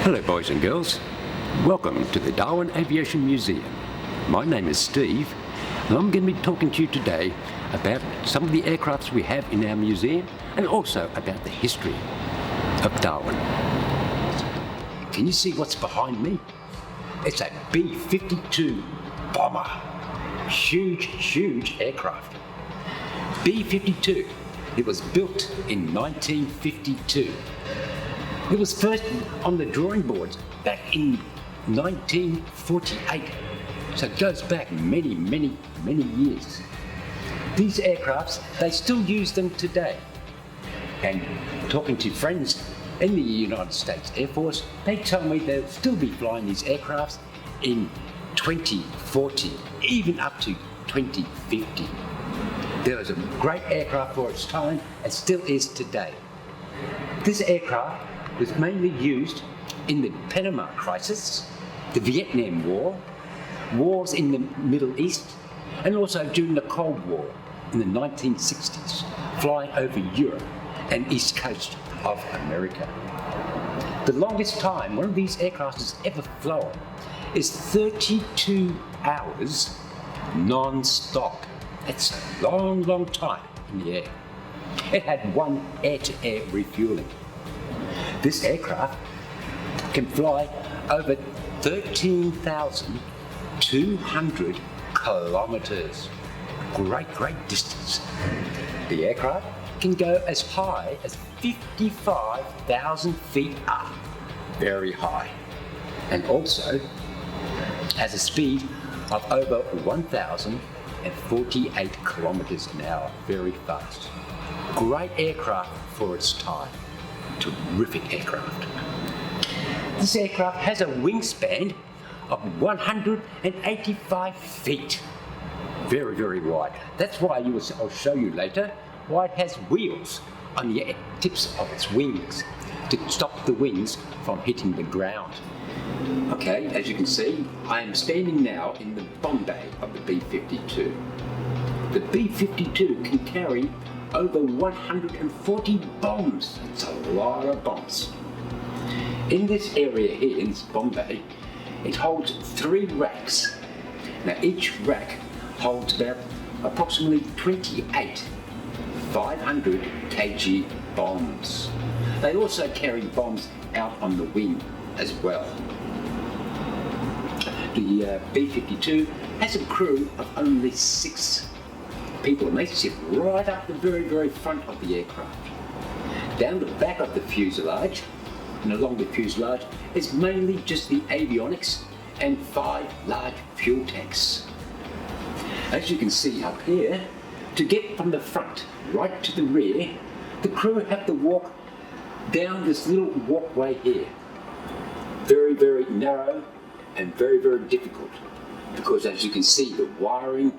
Hello boys and girls, welcome to the Darwin Aviation Museum. My name is Steve and I'm going to be talking to you today about some of the aircrafts we have in our museum and also about the history of Darwin. Can you see what's behind me? It's a B52 Bomber. Huge aircraft. B52, it was built in 1952. It was first on the drawing boards back in 1948, so it goes back many years. These aircrafts, they still use them today. And talking to friends in the United States Air Force, they tell me they'll still be flying these aircrafts in 2040, even up to 2050. There was a great aircraft for its time and still is today. This aircraft was mainly used in the Panama Crisis, the Vietnam War, wars in the Middle East, and also during the Cold War in the 1960s, flying over Europe and east coast of America. The longest time one of these aircraft has ever flown is 32 hours non-stop. That's a long time in the air. It had one air-to-air refueling. This aircraft can fly over 13,200 kilometers. Great distance. The aircraft can go as high as 55,000 feet up. Very high. And also has a speed of over 1,048 kilometers an hour. Very fast. Great aircraft for its time. Terrific aircraft. This aircraft has a wingspan of 185 feet. Very wide. That's why I'll show you later why it has wheels on the tips of its wings to stop the wings from hitting the ground. Okay, as you can see, I am standing now in the bomb bay of the B52. The B52 can carry over 140 bombs. It's a lot of bombs. In this area here, in this bomb bay, it holds 3 racks. Now each rack holds about approximately 28 500 kg bombs. They also carry bombs out on the wing as well. The B52 has a crew of only 6 people, and they sit right up the very front of the aircraft. Down the back of the fuselage and along the fuselage is mainly just the avionics and 5 large fuel tanks. As you can see up here, to get from the front right to the rear, the crew have to walk down this little walkway here. Very narrow and very difficult, because as you can see, the wiring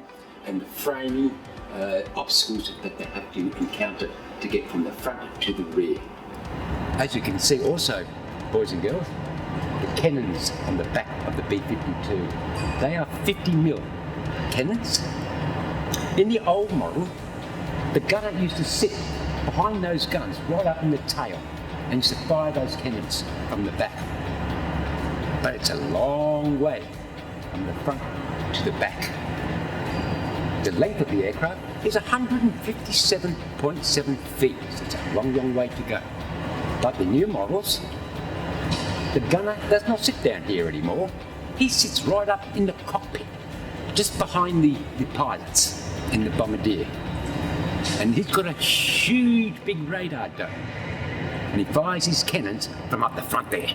and the framing obstacles that they have to encounter to get from the front to the rear. As you can see also, boys and girls, the cannons on the back of the B52, they are 50mm cannons. In the old model, the gunner used to sit behind those guns right up in the tail and used to fire those cannons from the back. But it's a long way from the front to the back. The length of the aircraft is 157.7 feet, so it's a long way to go. Like the new models, the gunner does not sit down here anymore. He sits right up in the cockpit, just behind the pilots in the bombardier. And he's got a huge big radar dome, and he fires his cannons from up the front there.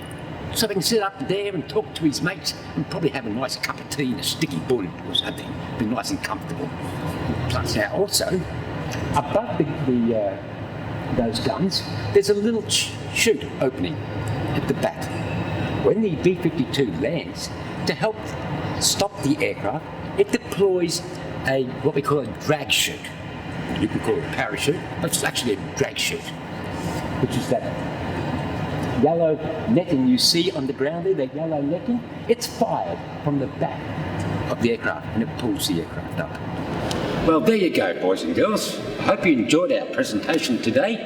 So he can sit up there and talk to his mates and probably have a nice cup of tea and a sticky bun or something. Be nice and comfortable. Plus now also, above those guns, there's a little chute opening at the back. When the B-52 lands, to help stop the aircraft, it deploys what we call a drag chute. You can call it a parachute, but it's actually a drag chute, which is that yellow netting you see on the ground there, that yellow netting. It's fired from the back of the aircraft and it pulls the aircraft up. Well, there you go, boys and girls. I hope you enjoyed our presentation today.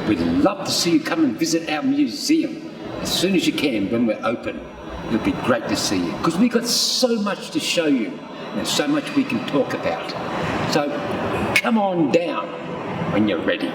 We'd love to see you come and visit our museum as soon as you can when we're open. It'll be great to see you, because we've got so much to show you and so much we can talk about. So come on down when you're ready.